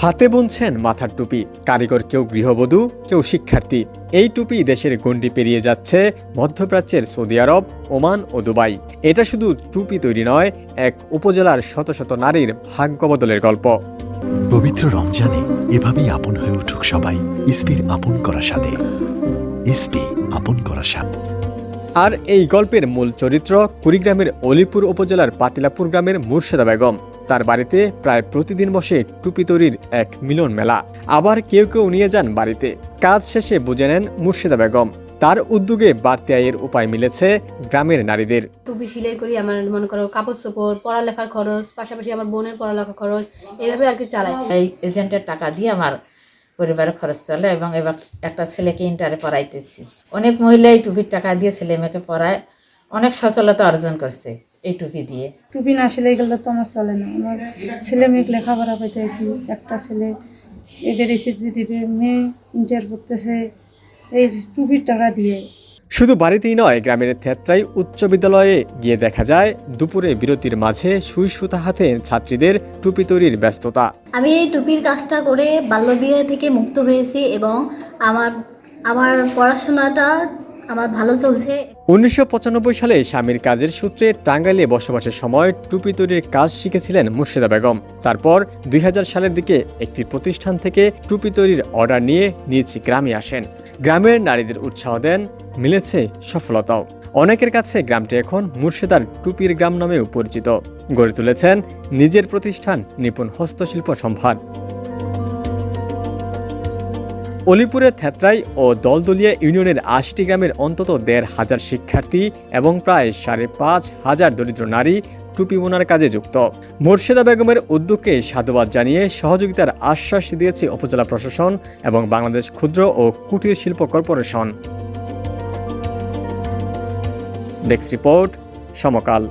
হাতে বুনছেন মাথার টুপি, কারিগর কেউ গৃহবধূ, কেউ শিক্ষার্থী। এই টুপি দেশের গণ্ডি পেরিয়ে যাচ্ছে মধ্যপ্রাচ্যের সৌদি আরব, ওমান ও দুবাই। এটা শুধু টুপি তৈরি নয়, এক উপজেলার শত শত নারীর ভাগ্য বদলের গল্প। পবিত্র রমজানে এভাবেই আপন হয়ে উঠুক সবাই ইসপির আপন করা স্বাদে। ইসপি আপন করা স্বাদ। আর এই গল্পের মূল চরিত্র কুড়িগ্রামের অলিপুর উপজেলার পাতিলাপুর গ্রামের মুর্শেদা বেগম। তার বাড়িতে প্রায় প্রতিদিন বসে টুপি তৈরির এক মিলন মেলা। আবার কেউ কেউ নিয়ে যান বাড়িতে। কাজ শেষে বুঝে নেন মুর্শেদা বেগম। তার উদ্যোগে বাড়তি আয়ের উপায় মিলেছে গ্রামের নারীদের। টুপি সেলাই করি, আমার মনে করো কাপড় চোপড়, পড়ালেখার খরচ, পাশাপাশি আমার বোনের পড়ালেখার খরচ, এইভাবে আর কি চালাই। এই এজেন্টের টাকা দিয়ে আমার পরিবারের খরচ চলে এবং এবার একটা ছেলেকে ইন্টারে পড়াইতেছি। অনেক মহিলা এই টুপির টাকা দিয়ে ছেলে মেয়েকে পড়ায়, অনেক সচলতা অর্জন করছে এই টুপি দিয়ে। টুপি না সেলাই গেলে তো আমার চলে না। আমার ছেলে মেয়েকে লেখাপড়া পাইতেছি, একটা ছেলে এদের এসএসসি দিবে, মেয়ে ইন্টার পড়তেছে এই টুপির টাকা দিয়ে। শুধু বাড়িতেই নয়, গ্রামের থেত্রাই উচ্চ বিদ্যালয়ে গিয়ে দেখা যায় দুপুরে বিরতির মাঝে সুই সুতা হাতে ছাত্রীদের টুপি তৈরির ব্যস্ততা। আমি এই টুপির কাজটা করে বাল্যবিয়ে থেকে মুক্ত হয়েছি এবং আমার পড়াশোনাটা আমার ভালো চলছে। 1995 সালে স্বামীর কাজের সূত্রে টাঙ্গাইলে বসবাসের সময় টুপি তৈরির কাজ শিখেছিলেন মুর্শেদা বেগম। তারপর 2000 সালের দিকে একটি প্রতিষ্ঠান থেকে টুপি তৈরির অর্ডার নিয়ে নিজ গ্রামে আসেন। গ্রামের নারীদের উৎসাহ দেন, মিলেছে সফলতাও। অনেকের কাছে গ্রামটি এখন মুর্শেদার টুপির গ্রাম নামেও পরিচিত। গড়ে তুলেছেন নিজের প্রতিষ্ঠান নিপুণ হস্তশিল্প সম্ভার। অলিপুরের থেত্রাই ও দলদলিয়া ইউনিয়নের 80টি গ্রামের অন্তত 1,500 শিক্ষার্থী এবং প্রায় 5,500 দরিদ্র নারী টুপি বোনার কাজে যুক্ত। মুর্শেদা বেগমের উদ্যোগকে সাধুবাদ জানিয়ে সহযোগিতার আশ্বাস দিয়েছে উপজেলা প্রশাসন এবং বাংলাদেশ ক্ষুদ্র ও কুটির শিল্প কর্পোরেশন। ডেস্ক রিপোর্ট, সমকাল।